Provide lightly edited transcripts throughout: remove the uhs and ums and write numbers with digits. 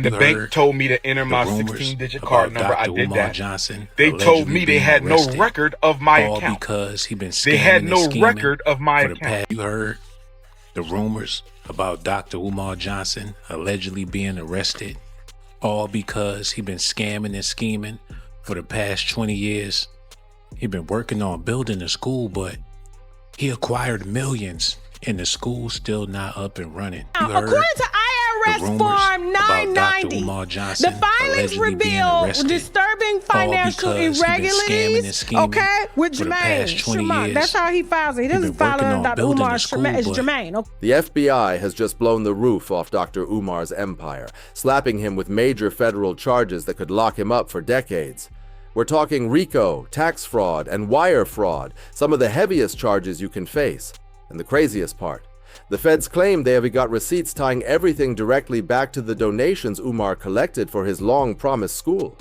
The bank told me to enter my 16-digit card number. I did that. Johnson they told me they had no record of my account. Because he been they had no record of my account. You heard the rumors about Dr. Umar Johnson allegedly being arrested, all because he been scamming and scheming for the past 20 years. He been working on building a school, but he acquired millions and the school's still not up and running. According to IRS Form 990, the filings reveal disturbing financial irregularities, okay, with Jermaine. That's how he files it. He doesn't file it under Dr. Umar. It's Jermaine. Okay. The FBI has just blown the roof off Dr. Umar's empire, slapping him with major federal charges that could lock him up for decades. We're talking RICO, tax fraud, and wire fraud, some of the heaviest charges you can face. And the craziest part, the feds claim they have got receipts tying everything directly back to the donations Umar collected for his long-promised school.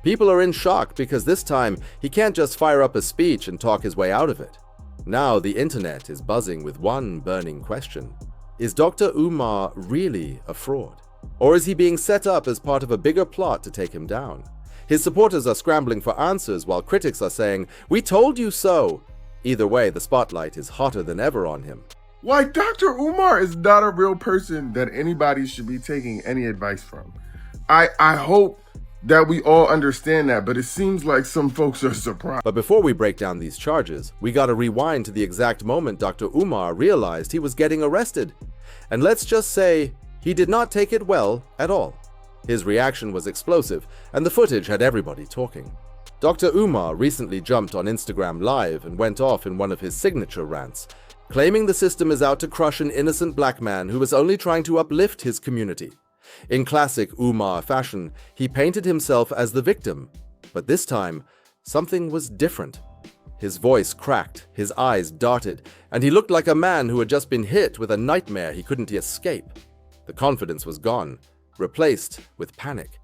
People are in shock because this time he can't just fire up a speech and talk his way out of it. Now the internet is buzzing with one burning question. Is Dr. Umar really a fraud? Or is he being set up as part of a bigger plot to take him down? His supporters are scrambling for answers while critics are saying, "We told you so." Either way, the spotlight is hotter than ever on him. Why, Dr. Umar is not a real person that anybody should be taking any advice from. I hope that we all understand that, but it seems like some folks are surprised. But before we break down these charges, we gotta rewind to the exact moment Dr. Umar realized he was getting arrested. And let's just say, he did not take it well at all. His reaction was explosive, and the footage had everybody talking. Dr. Umar recently jumped on Instagram Live and went off in one of his signature rants, claiming the system is out to crush an innocent black man who was only trying to uplift his community. In classic Umar fashion, he painted himself as the victim, but this time, something was different. His voice cracked, his eyes darted, and he looked like a man who had just been hit with a nightmare he couldn't escape. The confidence was gone, replaced with panic.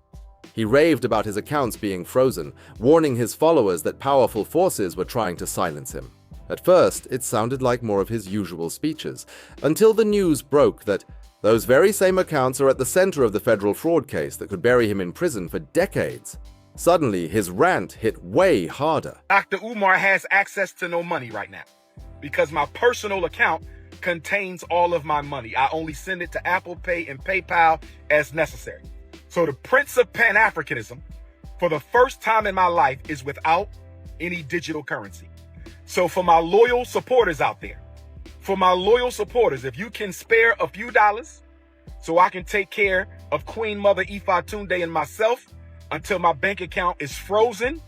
He raved about his accounts being frozen, warning his followers that powerful forces were trying to silence him. At first, it sounded like more of his usual speeches, until the news broke that those very same accounts are at the center of the federal fraud case that could bury him in prison for decades. Suddenly, his rant hit way harder. Dr. Umar has access to no money right now because my personal account contains all of my money. I only send it to Apple Pay and PayPal as necessary. So the Prince of Pan-Africanism, for the first time in my life, is without any digital currency. So for my loyal supporters out there, if you can spare a few dollars so I can take care of Queen Mother Ifa Tunde and myself until my bank account is frozen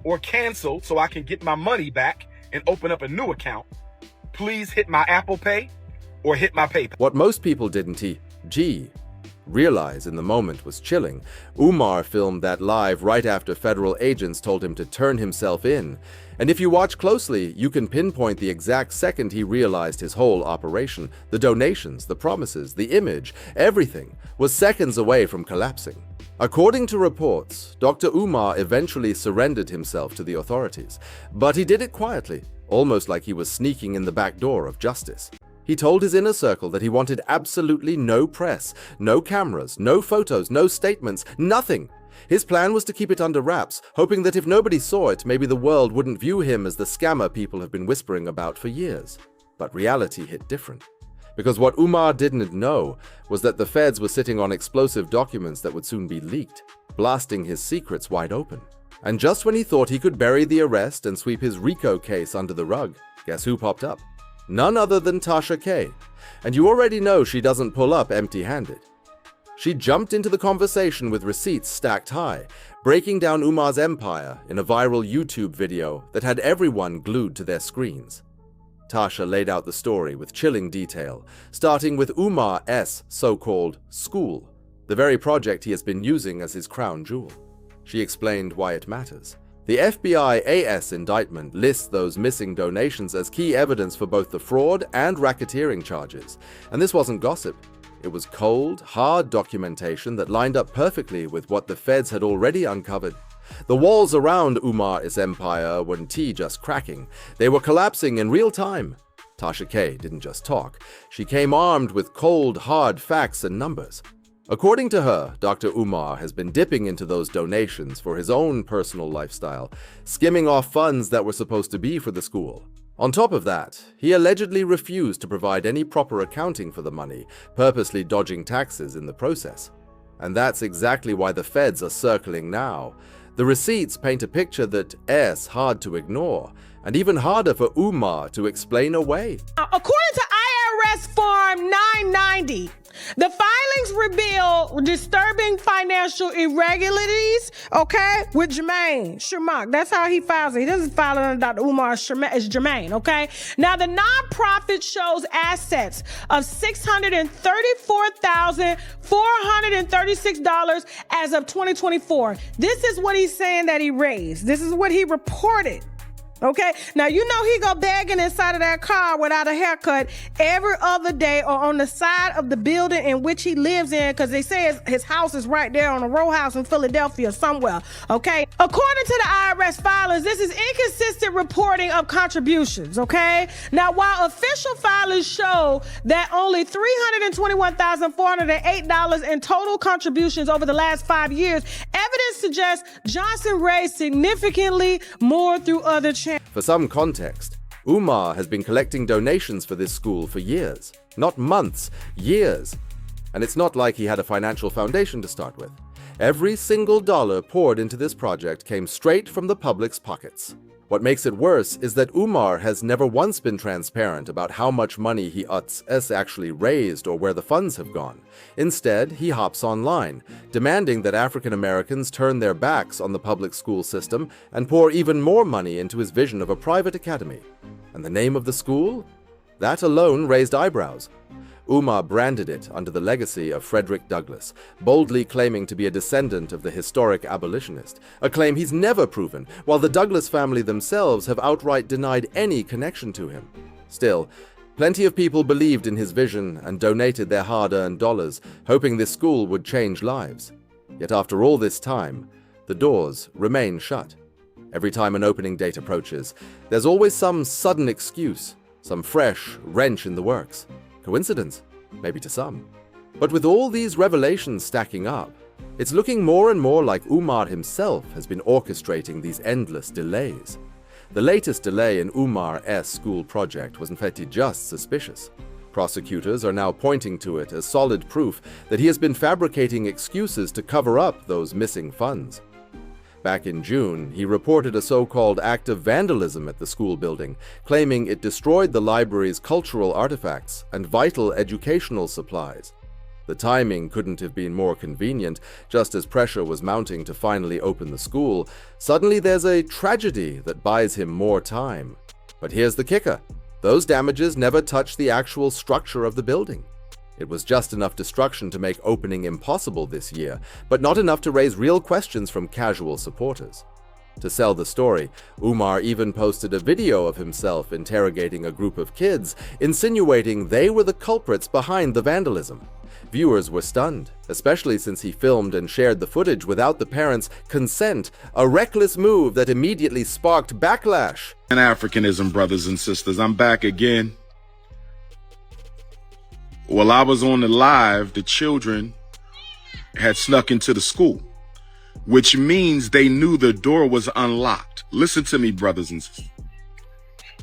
or canceled so I can get my money back and open up a new account, please hit my Apple Pay or hit my PayPal. What most people didn't realize in the moment was chilling. Umar filmed that live right after federal agents told him to turn himself in. And if you watch closely, you can pinpoint the exact second he realized his whole operation, the donations, the promises, the image, everything was seconds away from collapsing. According to reports, Dr. Umar eventually surrendered himself to the authorities, but he did it quietly, almost like he was sneaking in the back door of justice. He told his inner circle that he wanted absolutely no press, no cameras, no photos, no statements, nothing. His plan was to keep it under wraps, hoping that if nobody saw it, maybe the world wouldn't view him as the scammer people have been whispering about for years. But reality hit different. Because what Umar didn't know was that the feds were sitting on explosive documents that would soon be leaked, blasting his secrets wide open. And just when he thought he could bury the arrest and sweep his RICO case under the rug, guess who popped up? None other than Tasha K. And you already know she doesn't pull up empty-handed. She jumped into the conversation with receipts stacked high, breaking down Umar's empire in a viral YouTube video that had everyone glued to their screens. Tasha laid out the story with chilling detail, starting with Umar's so-called school, the very project he has been using as his crown jewel. She explained why it matters. The FBI AS indictment lists those missing donations as key evidence for both the fraud and racketeering charges. And this wasn't gossip. It was cold, hard documentation that lined up perfectly with what the feds had already uncovered. The walls around Umar's empire weren't just cracking. They were collapsing in real time. Tasha K didn't just talk. She came armed with cold, hard facts and numbers. According to her, Dr. Umar has been dipping into those donations for his own personal lifestyle, skimming off funds that were supposed to be for the school. On top of that, he allegedly refused to provide any proper accounting for the money, purposely dodging taxes in the process. And that's exactly why the feds are circling now. The receipts paint a picture that's hard to ignore, and even harder for Umar to explain away. According to IRS Form 990, the filings reveal disturbing financial irregularities, with Jermaine. That's how he files it. He doesn't file it under Dr. Umar, it's Jermaine, okay? Now, the nonprofit shows assets of $634,436 as of 2024. This is what he's saying that he raised. This is what he reported. Okay, now you know he go begging inside of that car without a haircut every other day or on the side of the building in which he lives in, because they say his house is right there on a row house in Philadelphia somewhere, okay? According to the IRS filings, this is inconsistent reporting of contributions, okay? Now, while official filings show that only $321,408 in total contributions over the last 5 years, evidence suggests Johnson raised significantly more through other channels. For some context, Umar has been collecting donations for this school for years. Not months, years. And it's not like he had a financial foundation to start with. Every single dollar poured into this project came straight from the public's pockets. What makes it worse is that Umar has never once been transparent about how much money he actually raised or where the funds have gone. Instead, he hops online, demanding that African Americans turn their backs on the public school system and pour even more money into his vision of a private academy. And the name of the school? That alone raised eyebrows. Umar branded it under the legacy of Frederick Douglass, boldly claiming to be a descendant of the historic abolitionist, a claim he's never proven, while the Douglass family themselves have outright denied any connection to him. Still, plenty of people believed in his vision and donated their hard-earned dollars, hoping this school would change lives. Yet after all this time, the doors remain shut. Every time an opening date approaches, there's always some sudden excuse, some fresh wrench in the works. Coincidence? Maybe to some. But with all these revelations stacking up, it's looking more and more like Umar himself has been orchestrating these endless delays. The latest delay in Umar's school project was in fact just suspicious. Prosecutors are now pointing to it as solid proof that he has been fabricating excuses to cover up those missing funds. Back in June, he reported a so-called act of vandalism at the school building, claiming it destroyed the library's cultural artifacts and vital educational supplies. The timing couldn't have been more convenient. Just as pressure was mounting to finally open the school, suddenly there's a tragedy that buys him more time. But here's the kicker. Those damages never touched the actual structure of the building. It was just enough destruction to make opening impossible this year, but not enough to raise real questions from casual supporters. To sell the story, Umar even posted a video of himself interrogating a group of kids, insinuating they were the culprits behind the vandalism. Viewers were stunned, especially since he filmed and shared the footage without the parents' consent, a reckless move that immediately sparked backlash. And Africanism, brothers and sisters, I'm back again. While I was on the live, the children had snuck into the school, which means they knew the door was unlocked. Listen to me, brothers and sisters.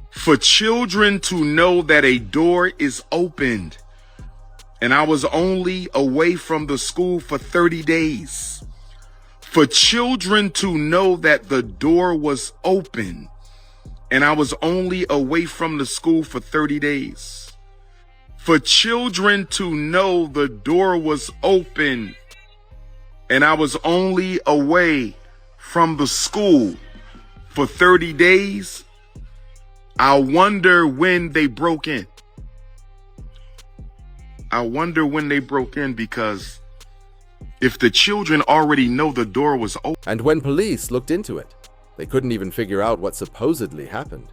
For children to know that a door is opened, and I was only away from the school for 30 days. For children to know that the door was open, and I was only away from the school for 30 days. For children to know the door was open and I was only away from the school for 30 days, I wonder when they broke in. I wonder when they broke in, because if the children already know the door was open. And when police looked into it, they couldn't even figure out what supposedly happened.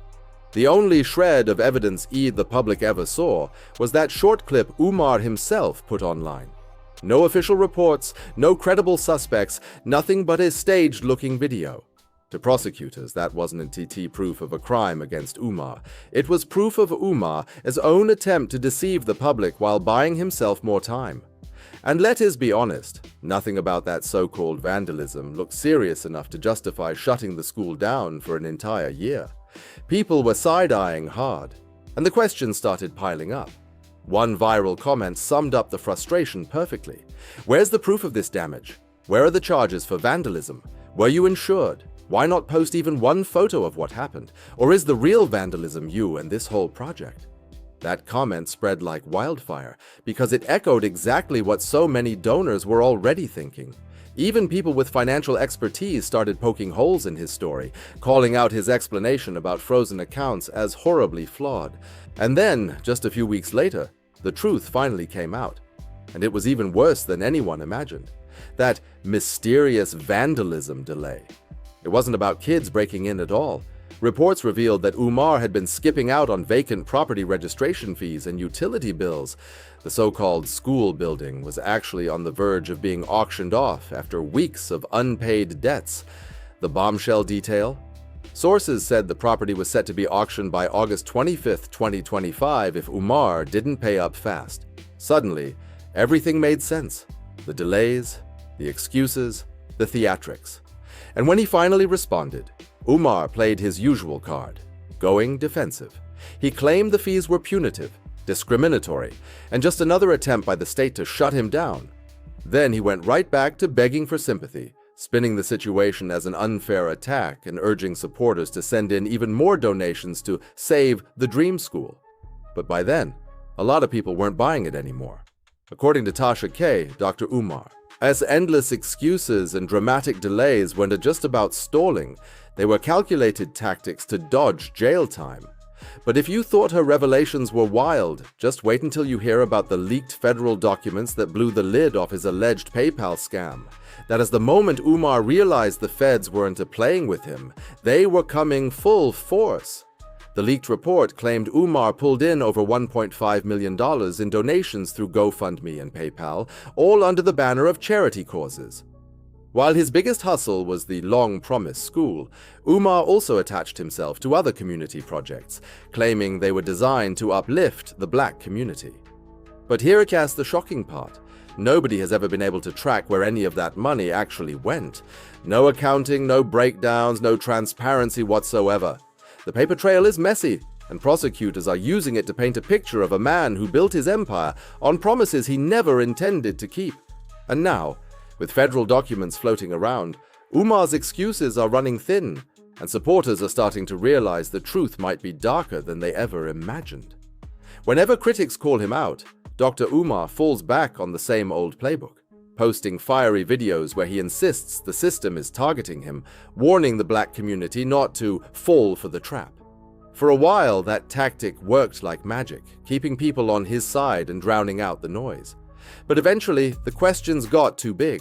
The only shred of evidence the public ever saw was that short clip Umar himself put online. No official reports, no credible suspects, nothing but a staged-looking video. To prosecutors, that wasn't proof of a crime against Umar. It was proof of Umar's own attempt to deceive the public while buying himself more time. And let us be honest, nothing about that so-called vandalism looked serious enough to justify shutting the school down for an entire year. People were side-eyeing hard, and the questions started piling up. One viral comment summed up the frustration perfectly. Where's the proof of this damage? Where are the charges for vandalism? Were you insured? Why not post even one photo of what happened? Or is the real vandalism you and this whole project? That comment spread like wildfire because it echoed exactly what so many donors were already thinking. Even people with financial expertise started poking holes in his story, calling out his explanation about frozen accounts as horribly flawed. And then, just a few weeks later, the truth finally came out. And it was even worse than anyone imagined. That mysterious vandalism delay. It wasn't about kids breaking in at all. Reports revealed that Umar had been skipping out on vacant property registration fees and utility bills. The so-called school building was actually on the verge of being auctioned off after weeks of unpaid debts. The bombshell detail? Sources said the property was set to be auctioned by August 25, 2025 if Umar didn't pay up fast. Suddenly, everything made sense. The delays, the excuses, the theatrics. And when he finally responded, Umar played his usual card, going defensive. He claimed the fees were punitive, discriminatory, and just another attempt by the state to shut him down. Then he went right back to begging for sympathy, spinning the situation as an unfair attack and urging supporters to send in even more donations to save the dream school. But by then, a lot of people weren't buying it anymore. According to Tasha K., Dr. Umar, as endless excuses and dramatic delays went to just about stalling, they were calculated tactics to dodge jail time. But if you thought her revelations were wild, just wait until you hear about the leaked federal documents that blew the lid off his alleged PayPal scam. That is the moment Umar realized the feds weren't playing with him, they were coming full force. The leaked report claimed Umar pulled in over $1.5 million in donations through GoFundMe and PayPal, all under the banner of charity causes. While his biggest hustle was the long-promised school, Umar also attached himself to other community projects, claiming they were designed to uplift the black community. But here is the shocking part. Nobody has ever been able to track where any of that money actually went. No accounting, no breakdowns, no transparency whatsoever. The paper trail is messy, and prosecutors are using it to paint a picture of a man who built his empire on promises he never intended to keep. And now, with federal documents floating around, Umar's excuses are running thin, and supporters are starting to realize the truth might be darker than they ever imagined. Whenever critics call him out, Dr. Umar falls back on the same old playbook, posting fiery videos where he insists the system is targeting him, warning the black community not to fall for the trap. For a while, that tactic worked like magic, keeping people on his side and drowning out the noise. But eventually, the questions got too big,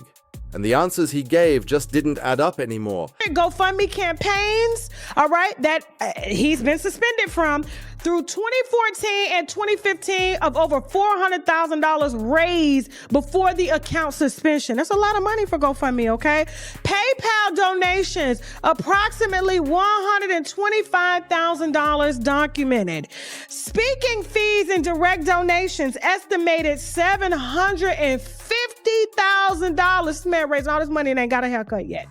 and the answers he gave just didn't add up anymore. GoFundMe campaigns, all right, that he's been suspended from through 2014 and 2015 of over $400,000 raised before the account suspension. That's a lot of money for GoFundMe, okay? PayPal donations, approximately $125,000 documented. Speaking fees and direct donations, estimated $750,000. This man raising all this money and ain't got a haircut yet.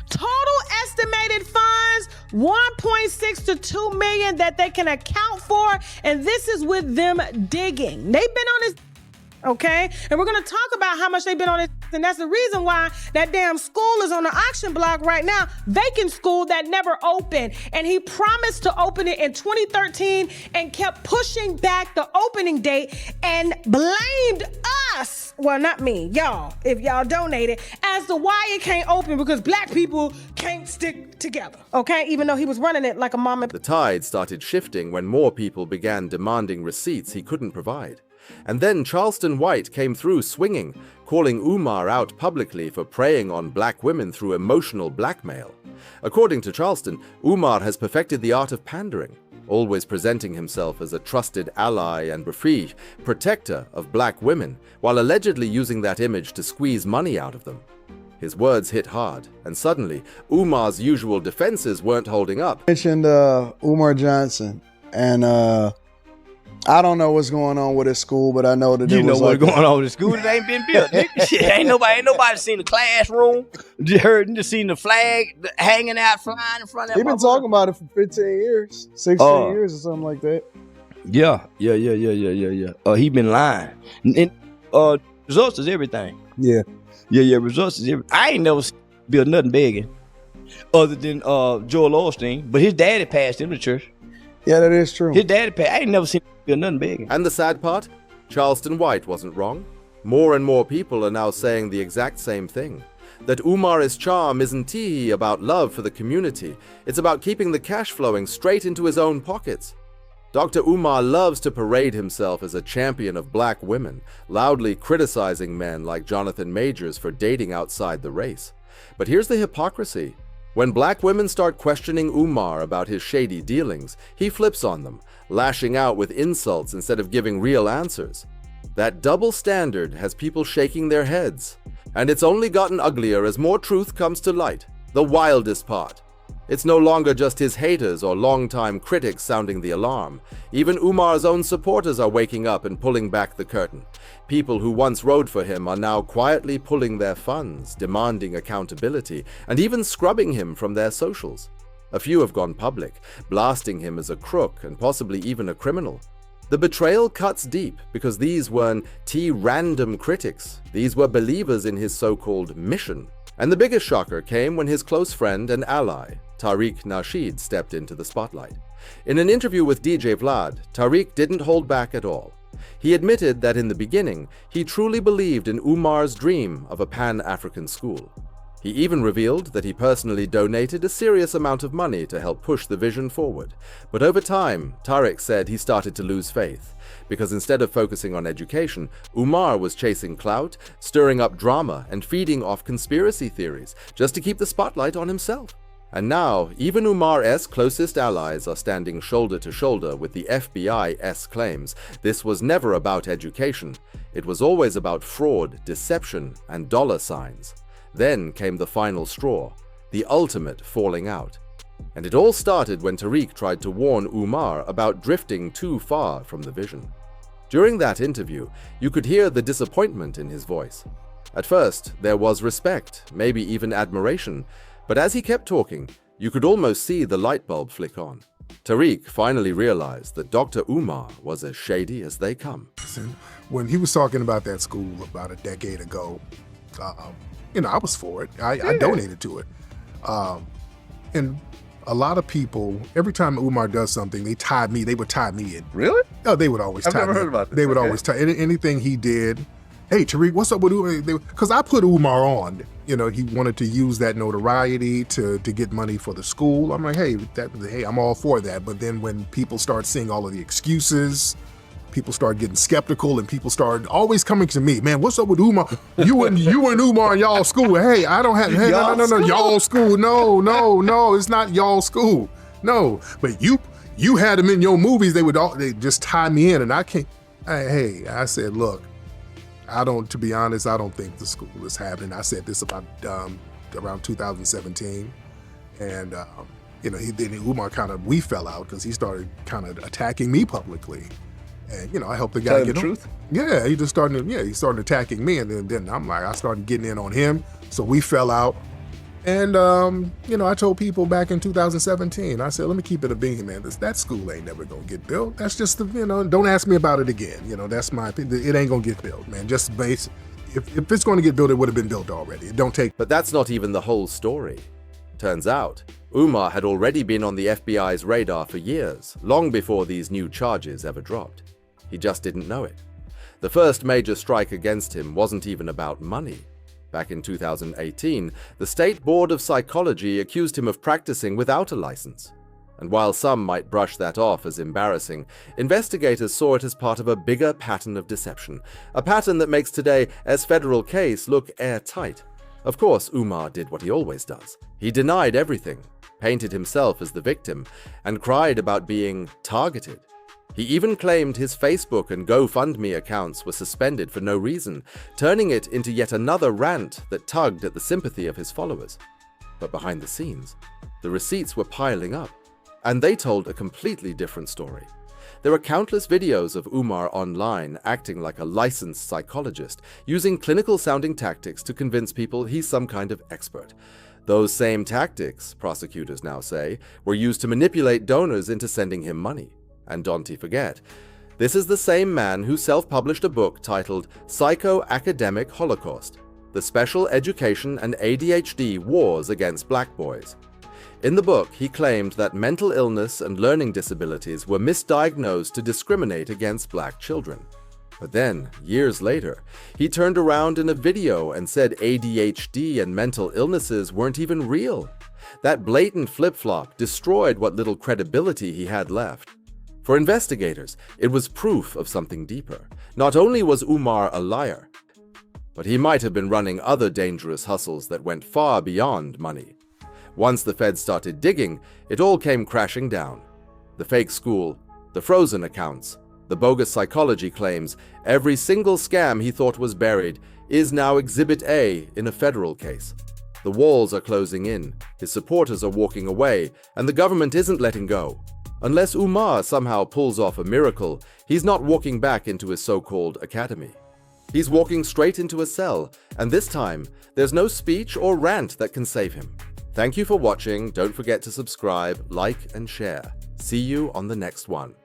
Total estimated funds, 1.6 to 2 million that they can account for, and this is with them digging. They've been on this, okay? And we're gonna talk about how much they've been on this, and that's the reason why that damn school is on the auction block right now, vacant school that never opened. And he promised to open it in 2013 and kept pushing back the opening date and blamed us, well, not me, y'all, if y'all donated, as to why it can't open, because black people can't stick together, okay? Even though he was running it like a mom and... The tide started shifting when more people began demanding receipts he couldn't provide. And then Charleston White came through swinging, calling Umar out publicly for preying on black women through emotional blackmail. According to Charleston, Umar has perfected the art of pandering, always presenting himself as a trusted ally and refuge, protector of black women, while allegedly using that image to squeeze money out of them. His words hit hard, and suddenly, Umar's usual defenses weren't holding up. Mentioned Umar Johnson, and I don't know what's going on with his school, but I know that you know what's going on with the school. It ain't been built. Shit, ain't nobody seen the classroom. Just seen the flag hanging out, flying in front of that. He's been talking about it for 15 years, 16 years or something like that. Yeah. He been lying. And results is everything. Yeah. Results is everything. I ain't never built nothing begging other than Joel Osteen, but his daddy passed him to church. Yeah, that is true. His daddy passed. I ain't never seen him build nothing begging. And the sad part? Charleston White wasn't wrong. More and more people are now saying the exact same thing. That Umar's charm isn't about love for the community. It's about keeping the cash flowing straight into his own pockets. Dr. Umar loves to parade himself as a champion of black women, loudly criticizing men like Jonathan Majors for dating outside the race. But here's the hypocrisy. When black women start questioning Umar about his shady dealings, he flips on them, lashing out with insults instead of giving real answers. That double standard has people shaking their heads. And it's only gotten uglier as more truth comes to light. The wildest part. It's no longer just his haters or longtime critics sounding the alarm. Even Umar's own supporters are waking up and pulling back the curtain. People who once rode for him are now quietly pulling their funds, demanding accountability, and even scrubbing him from their socials. A few have gone public, blasting him as a crook and possibly even a criminal. The betrayal cuts deep because these weren't random critics. These were believers in his so-called mission. And the biggest shocker came when his close friend and ally, Tariq Nasheed, stepped into the spotlight. In an interview with DJ Vlad, Tariq didn't hold back at all. He admitted that in the beginning, he truly believed in Umar's dream of a Pan-African school. He even revealed that he personally donated a serious amount of money to help push the vision forward. But over time, Tariq said he started to lose faith, because instead of focusing on education, Umar was chasing clout, stirring up drama, and feeding off conspiracy theories, just to keep the spotlight on himself. And now, even Umar's closest allies are standing shoulder to shoulder with the FBI's claims this was never about education. It was always about fraud, deception, and dollar signs. Then came the final straw, the ultimate falling out. And it all started when Tariq tried to warn Umar about drifting too far from the vision. During that interview, you could hear the disappointment in his voice. At first, there was respect, maybe even admiration, but as he kept talking, you could almost see the light bulb flick on. Tariq finally realized that Dr. Umar was as shady as they come. When he was talking about that school about a decade ago, I was for it. I donated to it. And a lot of people, every time Umar does something, they would tie me in. Really? Oh, they would always tie me in. I've never heard about this. They would always tie anything he did. Hey, Tariq, what's up with Umar? Because I put Umar on. He wanted to use that notoriety to get money for the school. I'm like, hey, I'm all for that. But then when people start seeing all of the excuses, people start getting skeptical, and people start always coming to me, man, what's up with Umar? You and Umar in y'all school. Hey, I don't have, hey, no, y'all school. No, it's not y'all school. No, but you had them in your movies. They just tie me in, and I can't. I said, look, to be honest, I don't think the school is happening. I said this about around 2017, and Umar we fell out because he started kind of attacking me publicly. And, I helped the guy get the truth? Yeah, he started attacking me, and then I started getting in on him. So we fell out. And, I told people back in 2017, I said, let me keep it a bean, man. That school ain't never going to get built. That's just, don't ask me about it again. That's my opinion. It ain't going to get built, man. Just base. If it's going to get built, it would have been built already. It don't take. But that's not even the whole story. Turns out, Umar had already been on the FBI's radar for years, long before these new charges ever dropped. He just didn't know it. The first major strike against him wasn't even about money. Back in 2018, the State Board of Psychology accused him of practicing without a license. And while some might brush that off as embarrassing, investigators saw it as part of a bigger pattern of deception, a pattern that makes today's federal case look airtight. Of course, Umar did what he always does. He denied everything, painted himself as the victim, and cried about being targeted. He even claimed his Facebook and GoFundMe accounts were suspended for no reason, turning it into yet another rant that tugged at the sympathy of his followers. But behind the scenes, the receipts were piling up, and they told a completely different story. There are countless videos of Umar online acting like a licensed psychologist, using clinical-sounding tactics to convince people he's some kind of expert. Those same tactics, prosecutors now say, were used to manipulate donors into sending him money. And don't forget, this is the same man who self-published a book titled Psycho-Academic Holocaust: The Special Education and ADHD Wars Against Black Boys. In the book, he claimed that mental illness and learning disabilities were misdiagnosed to discriminate against black children. But then, years later, he turned around in a video and said ADHD and mental illnesses weren't even real. That blatant flip-flop destroyed what little credibility he had left. For investigators, it was proof of something deeper. Not only was Umar a liar, but he might have been running other dangerous hustles that went far beyond money. Once the feds started digging, it all came crashing down. The fake school, the frozen accounts, the bogus psychology claims, every single scam he thought was buried is now Exhibit A in a federal case. The walls are closing in, his supporters are walking away, and the government isn't letting go. Unless Umar somehow pulls off a miracle, he's not walking back into his so-called academy. He's walking straight into a cell, and this time, there's no speech or rant that can save him. Thank you for watching. Don't forget to subscribe, like, and share. See you on the next one.